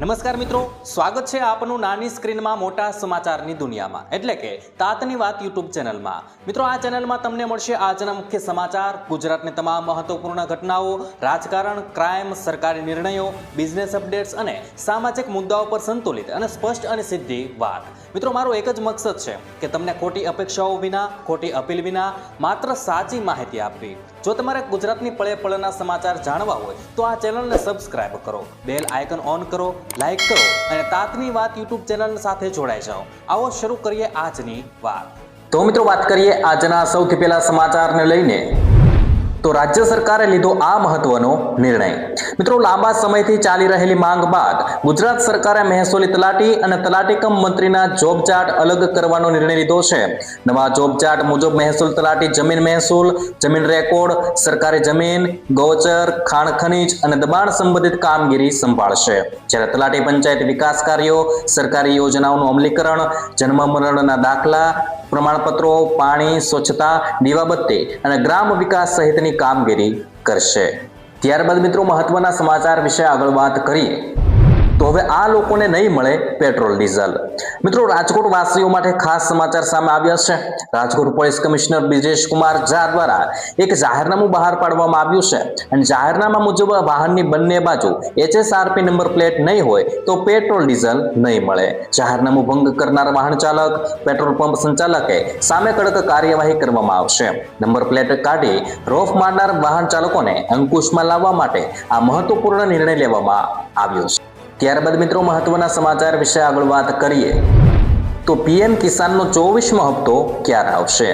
નમસ્કાર મિત્રો, સ્વાગત છે આપનું નાની સ્ક્રીનમાં મોટા સમાચારની દુનિયામાં એટલે કે તાતની વાત યુટ્યુબ ચેનલમાં। મિત્રો, આ ચેનલમાં તમને મળશે આજના મુખ્ય સમાચાર, ગુજરાતની તમામ મહત્વપૂર્ણ ઘટનાઓ, રાજકારણ, ક્રાઇમ, સરકારી નિર્ણયો, બિઝનેસ અપડેટ્સ અને સામાજિક મુદ્દાઓ પર સંતુલિત અને સ્પષ્ટ અને સીધી વાત। મિત્રો, મારો એક જ મકસદ છે કે તમને ખોટી અપેક્ષાઓ વિના, ખોટી અપીલ વિના માત્ર સાચી માહિતી આપવી। જો તમારે ગુજરાતની પળે પળના સમાચાર જાણવા હોય તો આ ચેનલને સબસ્ક્રાઇબ કરો, બેલ આઇકન ઓન કરો, લાઈક કરો અને તાતની વાત યુટ્યુબ ચેનલ સાથે જોડાઈ જાઓ। આવો શરૂ કરીએ આજની વાત। તો મિત્રો, વાત કરીએ આજના સૌથી પહેલા સમાચારને લઈને। તો રાજ્ય સરકારે લીધો આ મહત્વનો નિર્ણય। મિત્રો, લાંબા સમયથી ચાલી રહેલી માંગ બાદ ગુજરાત સરકારે મહેસૂલી તલાટી અને તલાટી કમ મંત્રીના જોબ ચાર્ટ અલગ કરવાનો નિર્ણય લીધો છે। નવા જોબ ચાર્ટ મુજબ મહેસૂલ તલાટી જમીન મહેસૂલ, જમીન રેકોર્ડ, સરકારી જમીન, ગૌચર, ખાણ ખનીજ અને દબાણ સંબંધિત કામગીરી સંભાળશે, જ્યારે તલાટી પંચાયત વિકાસ કાર્યો, સરકારી યોજનાઓનું અમલીકરણ, જન્મ મરણના દાખલા, પ્રમાણપત્રો, પાણી, સ્વચ્છતા, દીવાબત્તી અને ગ્રામ વિકાસ સહિતની કામગીરી કરશે। ત્યારબાદ મિત્રો, મહત્વના સમાચાર વિશે આગળ વાત કરીએ તો હવે આ લોકોને નહીં મળે પેટ્રોલ ડીઝલ। મિત્રો, રાજકોટ વાસીઓ માટે ખાસ સમાચાર સામે આવ્યા છે। રાજકોટ પોલીસ કમિશનર બ્રિજેશ કુમાર ઝા દ્વારા એક જાહેરનામું બહાર પાડવામાં આવ્યું છે અને જાહેરનામા મુજબ વાહનની બંને બાજુ HSRP નંબર પ્લેટ નહીં હોય તો પેટ્રોલ ડીઝલ નહીં મળે। જાહેરનામું ભંગ કરનાર વાહન ચાલક, પેટ્રોલ પંપ સંચાલકે સામે કડક કાર્યવાહી કરવામાં આવશે। નંબર પ્લેટ કાઢી રોફ મારનાર વાહન ચાલકોને અંકુશમાં લાવવા માટે આ મહત્વપૂર્ણ નિર્ણય લેવામાં આવ્યો છે। ત્યારબાદ મિત્રો, મહત્વના સમાચાર વિશે આગળ વાત કરીએ તો PM કિસાનનો 24મો હપ્તો ક્યારે આવશે?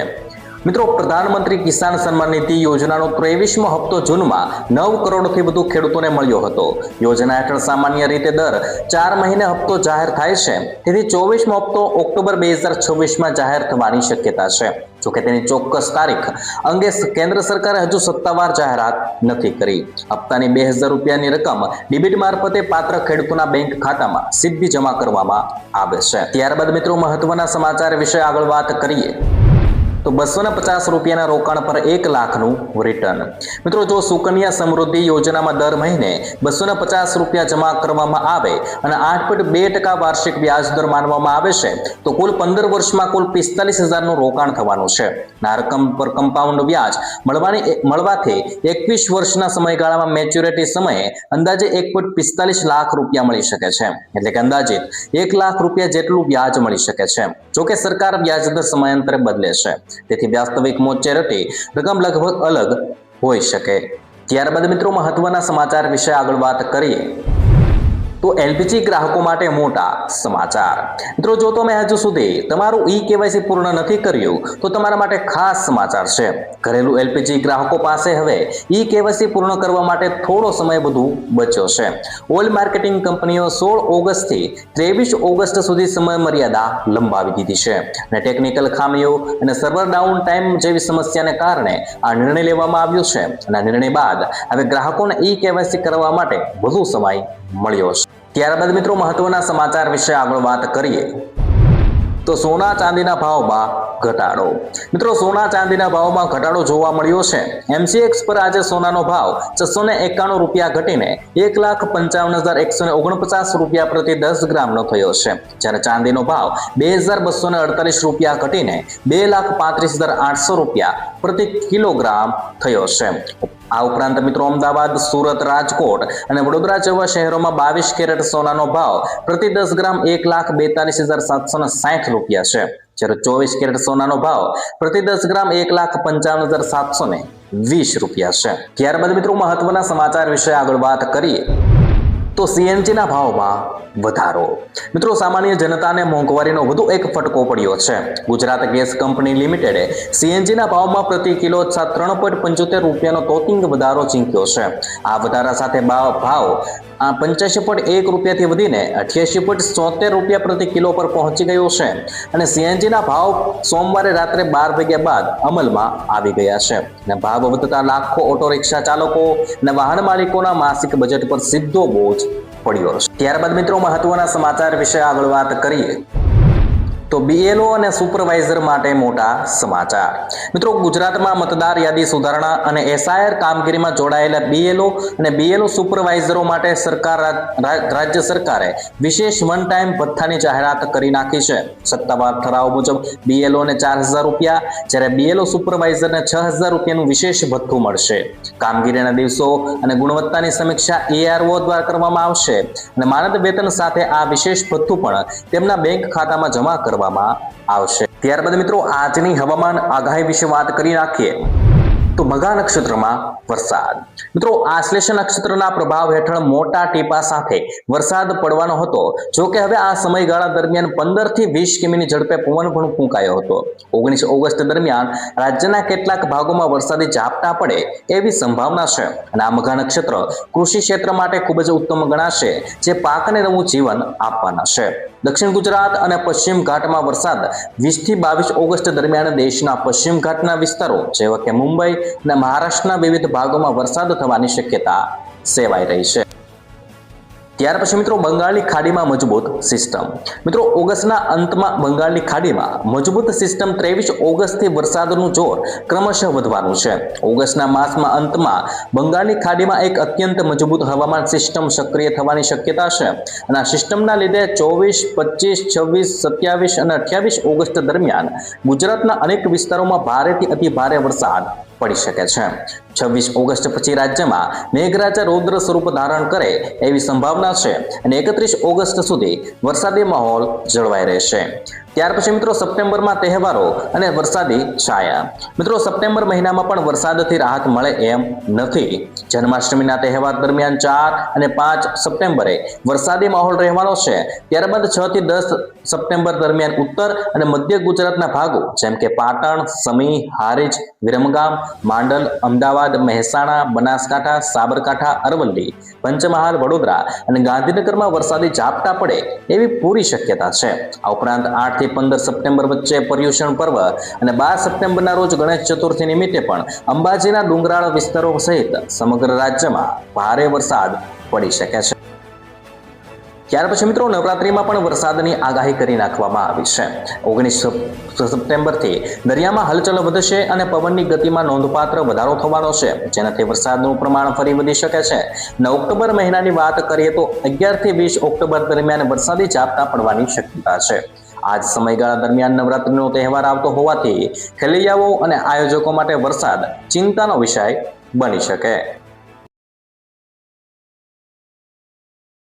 મિત્રો, પ્રધાનમંત્રી કિસાન સન્માન નિધિ યોજનાનો 23મો હપ્તો જૂનમાં 9 કરોડથી વધુ ખેડૂતોને મળ્યો હતો। યોજના હેઠળ સામાન્ય રીતે દર 4 મહિને હપ્તો જાહેર થાય છે, તેથી 24મો હપ્તો ઓક્ટોબર 2026માં જાહેર થવાની શક્યતા છે। જોકે તેની ચોક્કસ તારીખ અંગે કેન્દ્ર સરકારે હજુ સત્તાવાર જાહેરાત નથી કરી। હપ્તાની 2000 રૂપિયાની રકમ ડીબીટી મારફતે પાત્ર ખેડૂતોના બેંક ખાતામાં સીધી જમા કરવામાં આવે છે। ત્યારબાદ મિત્રો, મહત્વના સમાચાર વિશે આગળ વાત કરીએ તો 250 રૂપિયાના રોકાણ પર 1 લાખનું રિટર્ન। મિત્રો, જો સુકન્યા સમૃદ્ધિ યોજનામાં દર મહિને 250 રૂપિયા જમા કરવામાં આવે અને 8.2% વાર્ષિક વ્યાજ દર માનવામાં આવે છે તો કુલ 15 વર્ષમાં કુલ 45,000નું રોકાણ થવાનું છે। આ રકમ પર કમ્પાઉન્ડ વ્યાજ મળવાથી 21 વર્ષના સમયગાળામાં મેચ્યોરિટી સમયે અંદાજે 1.45 લાખ રૂપિયા મળી શકે છે, એટલે કે અંદાજિત 1 લાખ રૂપિયા જેટલું વ્યાજ મળી શકે છે। જોકે સરકાર વ્યાજ દર સમયાંતરે બદલે છે, તેથી વાસ્તવિક મેચ્યોરિટી રકમ લગભગ અલગ હોઈ શકે। ત્યારબાદ મિત્રો, મહત્વના સમાચાર વિશે આગળ વાત કરીએ તો LPG ગ્રાહકો માટે મોટા સમાચાર। મિત્રો, જો તમે હજુ સુધી તમારું KYC પૂર્ણ નથી કર્યું તો તમારા માટે ખાસ સમાચાર છે। ઘરેલું LPG ગ્રાહકો પાસે હવે KYC પૂર્ણ કરવા માટે થોડો સમય વધુ બચ્યો છે। ઓઇલ માર્કેટિંગ કંપનીઓ 16 ઓગસ્ટથી 23 ઓગસ્ટ સુધી સમય મર્યાદા લંબાવી દીધી છે અને ટેકનિકલ ખામીઓ અને સર્વર ડાઉન ટાઈમ જેવી સમસ્યાને કારણે આ નિર્ણય લેવામાં આવ્યો છે અને આ નિર્ણય બાદ હવે ગ્રાહકોને KYC કરવા માટે વધુ સમય મળ્યો છે। ત્યારબાદ મિત્રો, મહત્વના સમાચાર વિશે આગળ વાત કરીએ તો સોના ચાંદીના ભાવમાં ઘટાડો। મિત્રો, સોના ચાંદીના ભાવમાં ઘટાડો જોવા મળ્યો છે। MCX પર આજે સોનાનો ભાવ 691 રૂપિયા ઘટીને 1,55,149 રૂપિયા પ્રતિ 10 ગ્રામનો થયો છે, જ્યારે ચાંદીનો ભાવ 2,248 રૂપિયા ઘટીને 2,35,800 રૂપિયા પ્રતિ કિલોગ્રામ થયો છે। આ ઉપરાંત મિત્રો, અમદાવાદ, સુરત, રાજકોટ અને વડોદરા જેવા શહેરોમાં 22 કેરેટ સોનાનો ભાવ પ્રતિ 10 ગ્રામ 1,42,760 રૂપિયા છે, જ્યારે 24 કેરેટ સોનાનો ભાવ પ્રતિ 10 ગ્રામ 1,55,720 રૂપિયા છે। ત્યારબાદ મિત્રો, મહત્વના સમાચાર વિશે આગળ વાત કરીએ તો CNGના ભાવમાં વધારો। મિત્રો, સામાન્ય જનતાને મોંઘવારીનો વધુ એક ફટકો પડ્યો છે। ગુજરાત ગેસ કંપની લિમિટેડે CNGના ભાવમાં પ્રતિ કિલો 3.75 રૂપિયાનો તોતિંગ વધારો ઝીંક્યો છે। આ વધારા સાથે ભાવ 85.1 રૂપિયાથી વધીને 88.74 રૂપિયા પ્રતિ કિલો પર પહોંચી ગયો છે અને CNGના ભાવ સોમવારે રાત્રે 12 વાગ્યા બાદ અમલમાં આવી ગયા છે અને ભાવ વધતા લાખો ઓટો રિક્ષા ચાલકો અને વાહન માલિકોના માસિક બજેટ પર સીધો બોજ પડ્યો છે। ત્યારબાદ મિત્રો, મહત્વના સમાચાર વિશે આગળ વાત કરીએ તો બીએલઓ અને સુપરવાઇઝર માટે મોટા સમાચાર. મિત્રો, ગુજરાતમાં મતદાર યાદી સુધારણા અને એસઆઈઆર કામગીરીમાં જોડાયેલા બીએલઓ અને બીએલઓ સુપરવાઇઝરો માટે રાજ્ય સરકારે વિશેષ વન ટાઈમ ભથ્થાની જાહેરાત કરી નાખી છે. સત્તાવાર ઠરાવ મુજબ બીએલઓને 4,000 રૂપિયા, જ્યારે બીએલઓ સુપરવાઇઝરને 6,000 રૂપિયાનું વિશેષ ભથ્થું મળશે. કામગીરીના દિવસો અને ગુણવત્તાની સમીક્ષા એઆરઓ દ્વારા કરવામાં આવશે અને માનદ વેતન સાથે આ વિશેષ ભથ્થું પણ તેમના બેંક ખાતામાં જમા કરવામાં આવશે. ત્યારબાદ મિત્રો, આજની હવામાન આગાહી વિશે વાત કરી નાખીએ તો મઘા નક્ષત્રમાં વરસાદ. મિત્રો, આશ્લેષ નક્ષત્રના પ્રભાવ હેઠળ મોટા ટીપા સાથે વરસાદ પડવાનો હતો. જો કે હવે આ સમયગાળા દરમિયાન 15 થી 20 કિમીની ઝડપે પવન પણ ફૂંકાયો હતો. 19 ઓગસ્ટ દરમિયાન રાજ્યના કેટલાક ભાગોમાં વરસાદી ઝાપટા પડે એવી સંભાવના છે અને આ મઘા નક્ષત્ર કૃષિ ક્ષેત્ર માટે ખૂબ જ ઉત્તમ ગણાશે, જે પાકને નવું જીવન આપવાના છે. દક્ષિણ ગુજરાત અને પશ્ચિમ ઘાટમાં વરસાદ 20 થી 22 ઓગસ્ટ દરમિયાન દેશના પશ્ચિમ ઘાટના વિસ્તારો જેવા કે મુંબઈ અને મહારાષ્ટ્રના વિવિધ ભાગોમાં વરસાદ થવાની શક્યતા સેવાઈ રહી છે. ત્યાર પછી મિત્રો, બંગાળની ખાડીમાં મજબૂત સિસ્ટમ. મિત્રો, ઓગસ્ટના અંતમાં બંગાળની ખાડીમાં મજબૂત સિસ્ટમ 23 ઓગસ્ટથી વરસાદનું જોર ક્રમશઃ વધવાનું છે. ઓગસ્ટના માસમાં અંતમાં બંગાળની ખાડીમાં એક અત્યંત મજબૂત હવામાન સિસ્ટમ સક્રિય થવાની શક્યતા છે અને આ સિસ્ટમના લીધે 24, 25, 26, 27 અને 28 ઓગસ્ટ દરમિયાન ગુજરાતના અનેક વિસ્તારોમાં ભારેથી અતિ ભારે વરસાદ પડી શકે છે. 26 ઓગસ્ટ પછી રાજ્યમાં મેઘરાજા રૌદ્ર સ્વરૂપ ધારણ કરે એવી સંભાવના છે અને 31 ઓગસ્ટ સુધી વરસાદી માહોલ જળવાઈ રહેશે. ત્યાર પછી મિત્રો, સપ્ટેમ્બરમાં તહેવારો અને વરસાદી છાયા. મિત્રો, સપ્ટેમ્બર મહિનામાં પણ વરસાદથી રાહત મળે એમ નથી. જન્માષ્ટમીના તહેવાર દરમિયાન 4 અને 5 સપ્ટેમ્બરે વરસાદી માહોલ રહેવાનો છે. ત્યારબાદ 6 થી 10 સપ્ટેમ્બર દરમિયાન ઉત્તર અને મધ્ય ગુજરાતના ભાગો જેમ કે પાટણ, સમી, હારીજ, વિરમગામ, માંડલ, અમદાવાદ, મહેસાણા, બનાસકાંઠા, સાબરકાંઠા, અરવલ્લી, પંચમહાલ, વડોદરા અને ગાંધીનગરમાં વરસાદી ઝાપટા પડે એવી પૂરી શક્યતા છે. આ ઉપરાંત 8 થી 15 સપ્ટેમ્બર વચ્ચે પર્યુષણ પર્વ અને 12 સપ્ટેમ્બરના રોજ ગણેશ ચતુર્થી નિમિત્તે પણ અંબાજીના ડુંગરાળ વિસ્તારો સહિત સમગ્ર રાજ્યમાં ભારે વરસાદ પડી શકે છે. ત્યાર પછી મિત્રો, નવરાત્રીમાં પણ વરસાદની આગાહી કરી નાખવામાં આવી છે. 19 સપ્ટેમ્બરથી દરિયામાં હલચલ વધશે અને પવનની ગતિમાં નોંધપાત્ર વધારો થવાનો છે, જેનાથી વરસાદનું પ્રમાણ ફરી વધી શકે છે. અને ઓક્ટોબર મહિનાની વાત કરીએ તો 11 થી 20 ઓક્ટોબર દરમિયાન વરસાદી ઝાપટા પડવાની શક્યતા છે. આ જ સમયગાળા દરમિયાન નવરાત્રીનો તહેવાર આવતો હોવાથી ખેલૈયાઓ અને આયોજકો માટે વરસાદ ચિંતાનો વિષય બની શકે.